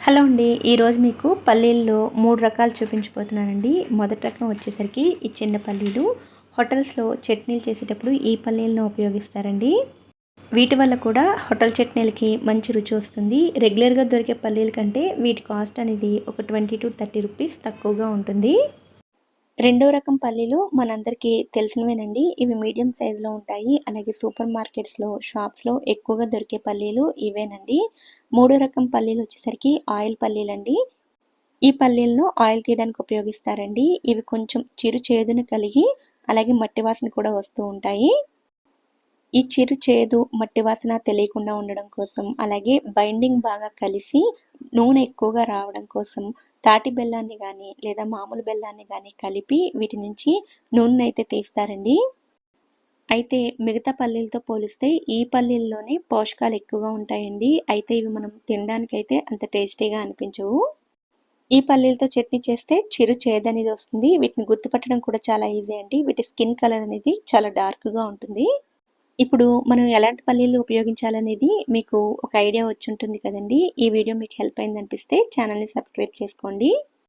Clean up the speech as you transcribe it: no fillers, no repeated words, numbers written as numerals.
Hello అండి. ఈరోజు మీకు పల్లీల్లో 3 రకాలు చూపించబోతున్నానండి. మొదటి రకం వచ్చేసరికి ఈ చిన్న పల్లీలు. హోటల్స్‌లో చట్నీలు చేసేటప్పుడు ఈ పల్లీలను ఉపయోగిస్తారండి. వీటి వల్ల కూడా హోటల్ చట్నీలకి మంచి రుచి వస్తుంది. రెగ్యులర్‌గా దొరికే పల్లీల కంటే వీటి కాస్ట్ అనేది ఒక 20-30 రూపీస్ తక్కువగా ఉంటుంది. రెండో రకం పల్లీలు మనందరికీ తెలిసినవేనండి. ఇవి మీడియం సైజులో ఉంటాయి. అలాగే సూపర్ మార్కెట్స్‌లో, షాప్స్‌లో ఎక్కువగా దొరికే పల్లీలు ఇవేనండి. మూడో రకం పల్లీలు వచ్చేసరికి ఆయిల్ పల్లీలండి. ఈ పల్లీలను ఆయిల్ తీయడానికి ఉపయోగిస్తారండి. ఇవి కొంచెం చిరు చేదును కలిగి అలాగే మట్టి వాసన కూడా వస్తూ ఉంటాయి. ఈ చిరు చేదు, మట్టి వాసన తెలియకుండా ఉండడం కోసం, అలాగే బైండింగ్ బాగా కలిసి నూనె ఎక్కువగా రావడం కోసం తాటి బెల్లాన్ని గానీ, లేదా మామూలు బెల్లాన్ని గానీ కలిపి వీటి నుంచి నూనెనైతే తీస్తారండి. అయితే మిగతా పల్లీలతో పోలిస్తే ఈ పల్లీల్లోనే పోషకాలు ఎక్కువగా ఉంటాయండి. అయితే ఇవి మనం తినడానికైతే అంత టేస్టీగా అనిపించవు. ఈ పల్లీలతో చట్నీ చేస్తే చిరు చేదనేది వస్తుంది. వీటిని గుర్తుపట్టడం కూడా చాలా ఈజీ అండి. వీటి స్కిన్ కలర్ అనేది చాలా డార్క్‌గా ఉంటుంది. ఇప్పుడు మనం ఎలాంటి పల్లీలు ఉపయోగించాలనేది మీకు ఒక ఐడియా వచ్చుంటుంది కదండీ! ఈ వీడియో మీకు హెల్ప్ అయిందనిపిస్తే ఛానల్‌ని సబ్స్క్రైబ్ చేసుకోండి.